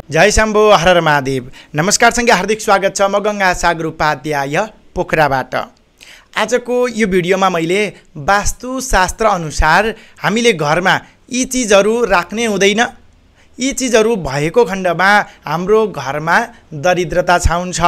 जय शम्भो हर हर महादेव। नमस्कार सँगै हार्दिक स्वागत छ म गंगा सागर उपाध्याय पोखराबाट। आजको यो भिडियोमा मैले वास्तुशास्त्र अनुसार हामीले घरमा यी चीजहरू राख्ने हुँदैन, यी चीजहरू भएको खण्डमा हाम्रो घरमा दरिद्रता छाउँछ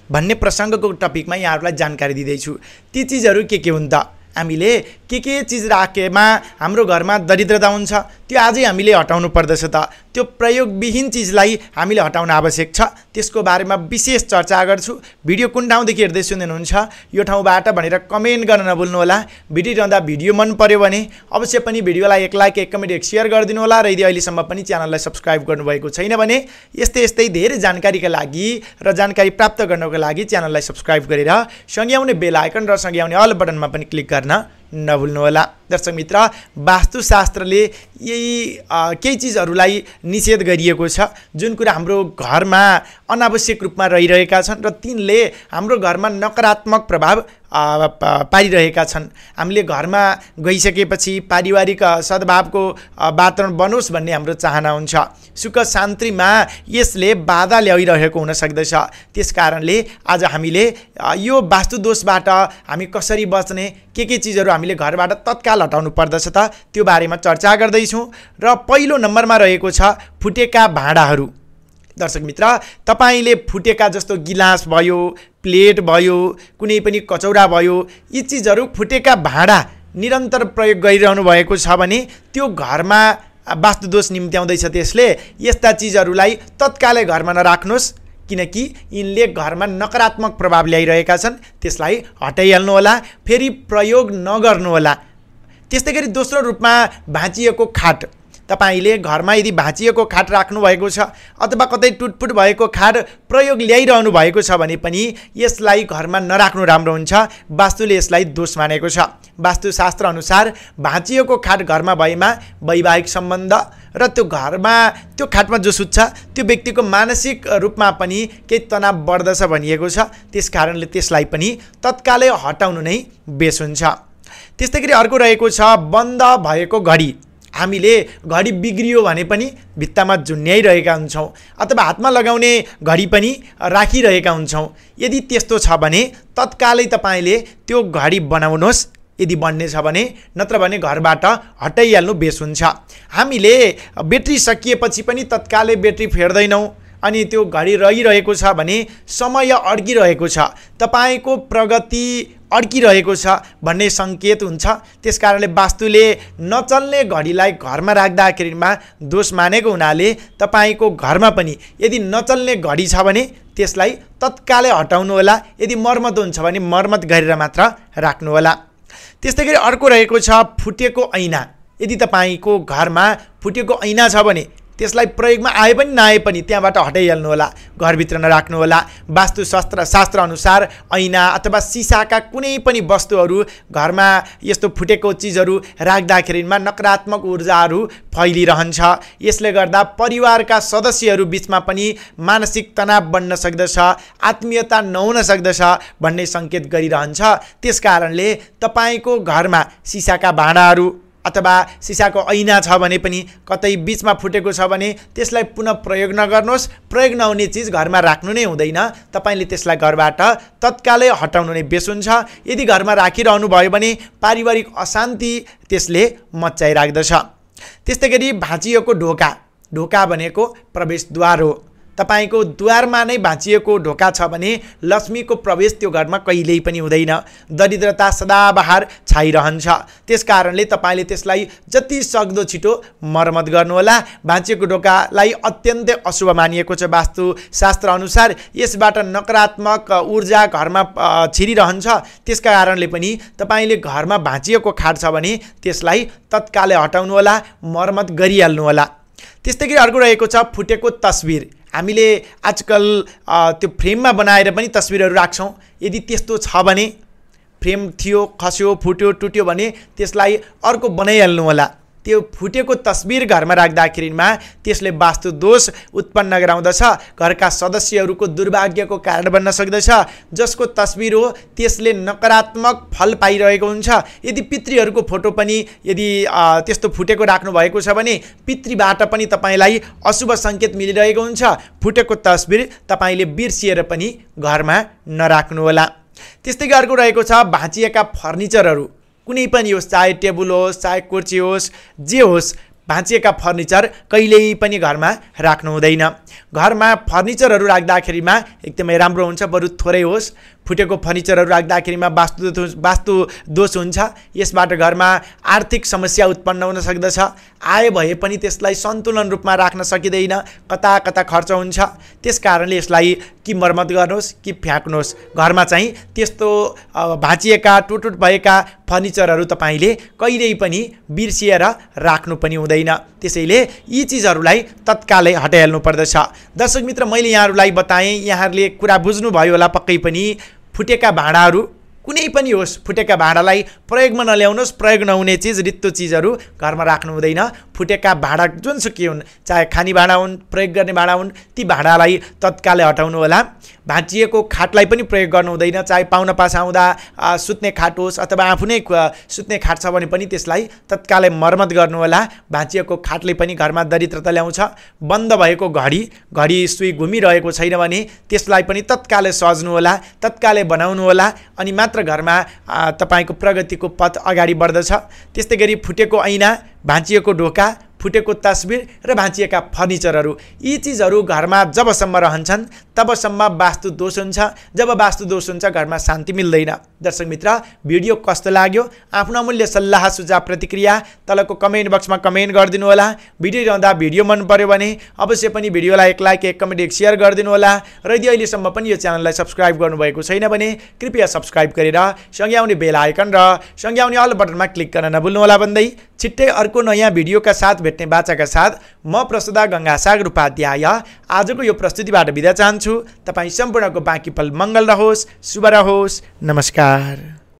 भन्ने प्रसङ्गको टपिकमा यहाँहरूलाई जानकारी दिँदैछु। ती चीजहरू के हुन् त? हामीले के चीज राखेमा हाम्रो घरमा दरिद्रता हुन्छ त्यो आजै हामीले हटाउनु पर्दछ त। त्यो प्रयोगविहीन चीजलाई हामीले हटाउन आवश्यक छ। त्यसको बारेमा विशेष चर्चा गर्छु। भिडियो कुन ठाउँदेखि हेर्दै सुन्दै हुनुहुन्छ यो ठाउँबाट भनेर कमेन्ट गर्न नभुल्नु होला। भिडियो रहँदा भिडियो मन पर्यो भने अवश्य पनि भिडियोलाई एक लाइक, एक कमेन्ट, एक शेयर गरिदिनु होला। र यदि अहिलेसम्म पनि च्यानललाई सब्स्क्राइब गर्नुभएको छैन भने यस्तै धेरै जानकारीका लागि र जानकारी प्राप्त गर्नको लागि च्यानललाई सब्स्क्राइब गरेर सँगै आउने बेल आइकन र सँगै आउने अल बटनमा पनि क्लिक गर्न नभुल्नु होला। दर्शक मित्र, वास्तुशास्त्रले यही केही चीजहरूलाई निषेध गरिएको छ जुन कुरा हाम्रो घरमा अनावश्यक रूपमा रहिरहेका छन् र तिनले हाम्रो घरमा नकारात्मक प्रभाव पारिरहेका छन्। हामीले घरमा गइसकेपछि पारिवारिक सद्भावको वातावरण बनोस् भन्ने हाम्रो चाहना हुन्छ। सुख शान्तिमा यसले बाधा ल्याइरहेको हुन सक्दछ। त्यसकारणले आज हामीले यो वास्तुदोषबाट हामी कसरी बच्ने, के चीजहरू हामीले घरबाट तत्काल हटाउनु पर्दछ त त्यो बारेमा चर्चा गर्दैछौँ। र पहिलो नम्बरमा रहेको छ फुटेका भाँडाहरू। दर्शक मित्र, तपाईले फुटेका जस्तो गिलास भयो, प्लेट भयो, कुनै पनि कचौरा भयो, यी चीजहरू फुटेका भाँडा निरन्तर प्रयोग गरिरहनु भएको छ भने त्यो घरमा वास्तुदोष निम्त्याउँदैछ। त्यसले यस्ता चीजहरूलाई तत्कालै घरमा नराख्नुहोस्, किनकि यिनले घरमा नकारात्मक प्रभाव ल्याइरहेका छन्। त्यसलाई हटाइहाल्नु होला, फेरि प्रयोग नगर्नु होला। त्यस्तै गरी दोस्रो रूपमा भाँचिएको खाट। तपाईले घरमा यदि भाँचिएको खाट राख्नु भएको छ अथवा कतै टुटफुट भएको खाट प्रयोग ल्याइरहनु भएको छ भने पनि यसलाई घरमा नराख्नु राम्रो हुन्छ। वास्तुले यसलाई दोष मानेको छ। वास्तुशास्त्र अनुसार भाँचिएको खाट घरमा भएमा वैवाहिक सम्बन्ध र त्यो घरमा त्यो खाटमा जो सुत्छ त्यो व्यक्तिको मानसिक रूपमा पनि केही तनाव बढ्दछ भनिएको छ। त्यसकारणले त्यसलाई पनि तत्कालै हटाउनु नै बेस हुन्छ। त्यस्तै गरी अर्को रहेको छ बन्द भएको घडी। हामीले घडी बिग्रियो भने पनि भित्तामा झुन्याइरहेका हुन्छौँ अथवा हातमा लगाउने घडी पनि राखिरहेका हुन्छौँ। यदि त्यस्तो छ भने तत्कालै तपाईले त्यो घडी बनाउनुहोस् यदि बन्ने छ भने, नत्र भने घरबाट हटाइहाल्नु बेस हुन्छ। हामीले ब्याट्री सकिएपछि पनि तत्कालै ब्याट्री फेर्दैनौँ अनि त्यो घडी रहिरहेको छ भने समय अड्किरहेको छ, तपाईको प्रगति अड्किरहेको छ भन्ने सङ्केत हुन्छ। त्यसकारणले वास्तुले नचल्ने घडीलाई घरमा राख्दाखेरिमा दोष मानेको हुनाले तपाईको घरमा पनि यदि नचल्ने घडी छ भने त्यसलाई तत्कालै हटाउनु होला। यदि मर्मत हुन्छ भने मर्मत गरेर मात्र राख्नु होला। त्यस्तै गरी अर्को रहेको छ फुटेको ऐना। यदि तपाईको घरमा फुटेको ऐना छ भने त्यसलाई प्रयोगमा आए पनि नआए पनि त्यहाँबाट हटाइहाल्नु होला, घरभित्र नराख्नु होला। वास्तुशास्त्र अनुसार ऐना अथवा सिसाका कुनै पनि वस्तुहरू घरमा यस्तो फुटेको चिजहरू राख्दाखेरिमा नकारात्मक ऊर्जाहरू फैलिरहन्छ। यसले गर्दा परिवारका सदस्यहरू बिचमा पनि मानसिक तनाव बढ्न सक्दछ, आत्मीयता नहुन सक्दछ भन्ने सङ्केत गरिरहन्छ। त्यसकारणले तपाईको घरमा सिसाका भाँडाहरू अथवा सिसाको ऐना छ भने पनि कतै बीचमा फुटेको छ भने त्यसलाई पुनः प्रयोग नगर्नुहोस्। प्रयोग नहुने चिज घरमा राख्नु नै हुँदैन। तपाईले त्यसलाई घरबाट तत्कालै हटाउनु नै बेस हुन्छ। यदि घरमा राखिरहनु भयो भने पारिवारिक अशान्ति त्यसले मच्चाइराख्दछ। त्यस्तै गरी भाँचिएको ढोका। ढोका भनेको प्रवेशद्वार हो। तपाईको द्वारमा नै भाँचिएको ढोका छ भने लक्ष्मीको प्रवेश त्यो घरमा कहिल्यै पनि हुँदैन, दरिद्रता सदाबहार छाइरहन्छ। त्यसकारणले तपाईले त्यसलाई जति सक्दो छिटो मर्मत गर्नुहोला। भाँचिएको ढोकालाई अत्यन्तै अशुभ मानिएको छ वास्तुशास्त्र अनुसार। यसबाट नकारात्मक ऊर्जा घरमा छिरिरहन्छ। त्यसका कारणले पनि तपाईले घरमा भाँचिएको खाट छ भने त्यसलाई तत्कालै हटाउनु होला, मर्मत गरिहाल्नु होला। त्यस्तै गरी अर्को रहेको छ फुटेको तस्बिर। हामीले आजकल त्यो फ्रेममा बनाएर पनि तस्बिरहरू राख्छौँ। यदि त्यस्तो छ भने फ्रेम थियो, खस्यो, फुट्यो, टुट्यो भने त्यसलाई अर्को बनाइहाल्नु होला। त्यो फुटेको तस्बिर घरमा राख्दाखेरिमा त्यसले वास्तु दोष उत्पन्न गराउँदछ, घरका सदस्यहरूको दुर्भाग्यको कारण बन्न सक्दछ। जसको तस्बिर हो त्यसले नकारात्मक फल पाइरहेको हुन्छ। यदि पितृहरूको फोटो पनि यदि त्यस्तो फुटेको राख्नु भएको छ भने पितृबाट पनि तपाईलाई अशुभ सङ्केत मिलिरहेको हुन्छ। फुटेको तस्बिर तपाईले बिर्सिएर पनि घरमा नराख्नुहोला। त्यस्तै अर्को रहेको छ भाँचिएका फर्निचरहरू, कुनै पनि होस्, चाहे टेबल होस्, चाहे कुर्सी होस्, जे होस्, भाँचिएका फर्निचर कहिल्यै पनि घरमा राख्नु हुँदैन। घरमा फर्निचरहरू राख्दाखेरिमा एकदमै राम्रो हुन्छ, बरु थोरै होस्। फुटेको फर्निचरहरू राख्दाखेरिमा वास्तु दोष हुन्छ। यसबाट घरमा आर्थिक समस्या उत्पन्न हुन सक्दछ। आय भए पनि त्यसलाई सन्तुलन रूपमा राख्न सकिँदैन, कता कता खर्च हुन्छ। त्यसकारणले यसलाई कि मर्मत गर्नुहोस् कि फ्याँक्नुहोस्। घरमा चाहिँ त्यस्तो भाँचिएका टुटुट भएका फर्निचरहरू तपाईले कहिल्यै पनि बिर्सिएर राख्नु पनि हुँदैन। त्यसैले यी चिजहरूलाई तत्कालै हटाइहाल्नु पर्दछ। दर्शक मित्र, मैले यहाँहरूलाई बताएँ, यहाँहरूले कुरा बुझ्नुभयो होला पक्कै पनि। फुटेका भाँडाहरू कुनै पनि होस्, फुटेका भाँडालाई प्रयोगमा नल्याउनुहोस्। प्रयोग नहुने चिज, रित्तो चिजहरू घरमा राख्नु हुँदैन। फुटेका भाँडा जुनसुकै हुन्, चाहे खाने भाँडा हुन्, प्रयोग गर्ने भाँडा हुन्, ती भाँडालाई तत्कालै हटाउनु होला। भाँचिएको खाटलाई पनि प्रयोग गर्नु हुँदैन। चाहे पाहुना पास आउँदा सुत्ने खाट होस् अथवा आफू नै सुत्ने खाट छ भने पनि त्यसलाई तत्कालै मर्मत गर्नु होला। भाँचिएको खाटले पनि घरमा दरिद्रता ल्याउँछ। बन्द भएको घडी सुई घुमिरहेको छैन भने त्यसलाई पनि तत्कालै सज्नु होला, तत्कालै बनाउनु होला। अनि मात्र घरमा तपाईको प्रगतिको पथ अगाडि बढ्दछ। त्यस्तै गरी फुटेको ऐना, भाँचिएको ढोका, फुटेको तस्बिर र भाँचिएका फर्निचरहरू, यी चिजहरू घरमा जबसम्म रहन्छन् तबसम्म वास्तु दोष हुन्छ। जब वास्तु दोष हुन्छ घरमा शान्ति मिल्दैन। दर्शक मित्र, भिडियो कस्तो लाग्यो? आफ्नो अमूल्य सल्लाह सुझाव प्रतिक्रिया तलको कमेन्ट बक्समा कमेन्ट गरिदिनु होला। भिडियो हेर्दा भिडियो मन पर्यो भने अवश्य पनि भिडियोलाई एक लाइक, एक कमेन्ट, एक शेयर गरिदिनु होला। र यदि अहिलेसम्म पनि यो च्यानललाई सब्स्क्राइब गर्नुभएको छैन भने कृपया सब्स्क्राइब गरेर सँगै आउने बेल आइकन र सँगै आउने अल बटनमा क्लिक गर्न नभुल्नु होला भन्दै छिट्टै अर्को नयाँ भिडियोका साथ भेट्ने बाचाका साथ म प्रसुदा गङ्गासागर उपाध्याय आजको यो प्रस्तुतिबाट बिदा चाहन्छु। तपाईँ सम्पूर्णको बाँकी पल मङ्गल रहोस्, शुभ रहोस्। नमस्कार।